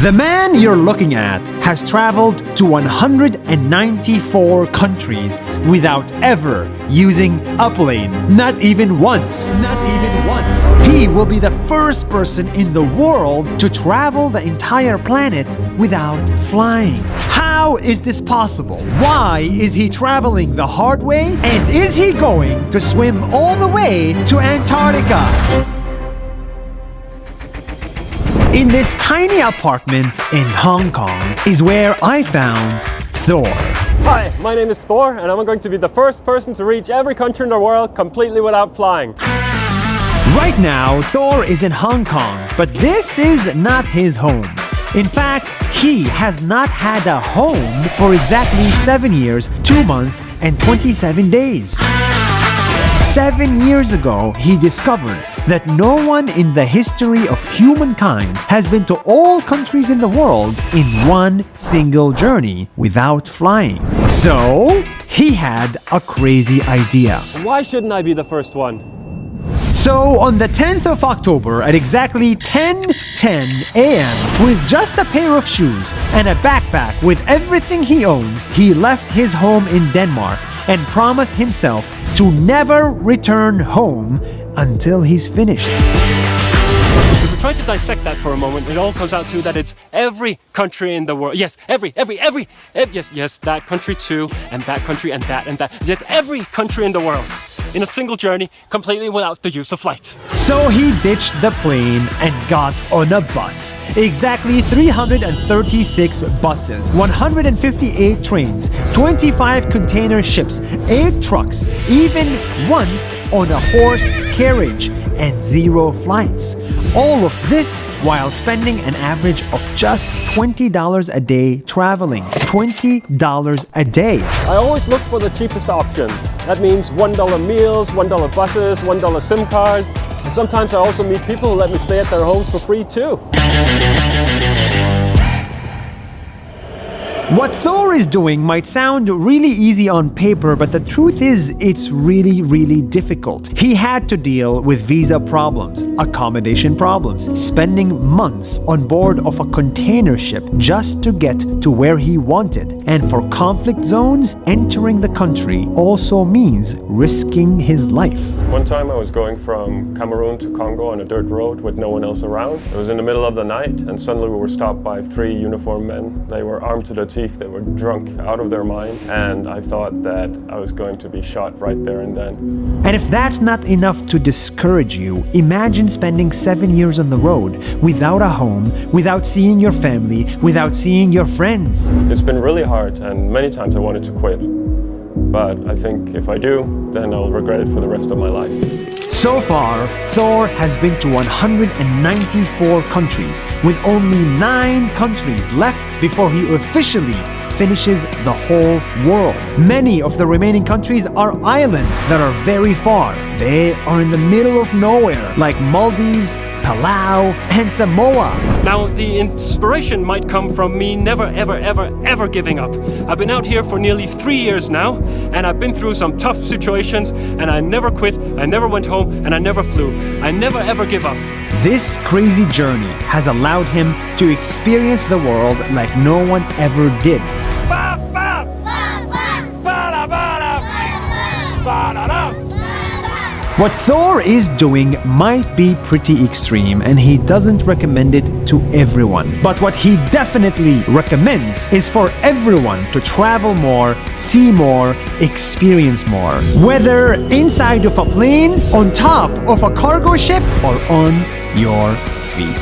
The man you're looking at has traveled to 194 countries without ever using a plane. Not even once. Not even once. He will be the first person in the world to travel the entire planet without flying. How is this possible? Why is he traveling the hard way? And is he going to swim all the way to Antarctica? In this tiny apartment in Hong Kong is where I found Thor. Hi, my name is Thor, and I'm going to be the first person to reach every country in the world completely without flying. Right now, Thor is in Hong Kong, but this is not his home. In fact, he has not had a home for exactly 7 years, 2 months, and 27 days. 7 years ago, he discovered that no one in the history of humankind has been to all countries in the world in one single journey without flying. So, he had a crazy idea. Why shouldn't I be the first one? So, on the 10th of October at exactly 10:10 a.m., with just a pair of shoes and a backpack with everything he owns, he left his home in Denmark and promised himself to never return home until he's finished. If we try to dissect that for a moment, it all comes out to that it's every country in the world. Yes, yes, that country too, and that country and that. Yes, every country in the world. In a single journey, completely without the use of flight. So he ditched the plane and got on a bus. Exactly 336 buses, 158 trains, 25 container ships, 8 trucks, even once on a horse carriage, and 0 flights. All of this while spending an average of just $20 a day traveling. $20 a day. I always look for the cheapest option. That means $1 meals, $1 buses, $1 SIM cards. And sometimes I also meet people who let me stay at their homes for free too. What Thor is doing might sound really easy on paper, but the truth is it's really difficult. He had to deal with visa problems, accommodation problems, spending months on board of a container ship just to get to where he wanted. And for conflict zones, entering the country also means risking his life. One time I was going from Cameroon to Congo on a dirt road with no one else around. It was in the middle of the night, and suddenly we were stopped by 3 uniformed men. They were armed to the teeth. They were drunk out of their mind, and I thought that I was going to be shot right there and then. And if that's not enough to discourage you, imagine spending 7 years on the road without a home, without seeing your family, without seeing your friends. It's been really hard, and many times I wanted to quit. But I think if I do, then I'll regret it for the rest of my life. So far, Thor has been to 194 countries, with only 9 countries left before he officially finishes the whole world. Many of the remaining countries are islands that are very far. They are in the middle of nowhere, like Maldives, Palau, and Samoa. Now, the inspiration might come from me never, ever giving up. I've been out here for nearly 3 years now, and I've been through some tough situations, and I never quit, I never went home, and I never flew. I never ever give up. This crazy journey has allowed him to experience the world like no one ever did. What Thor is doing might be pretty extreme, and he doesn't recommend it to everyone. But what he definitely recommends is for everyone to travel more, see more, experience more. Whether inside of a plane, on top of a cargo ship, or on your feet.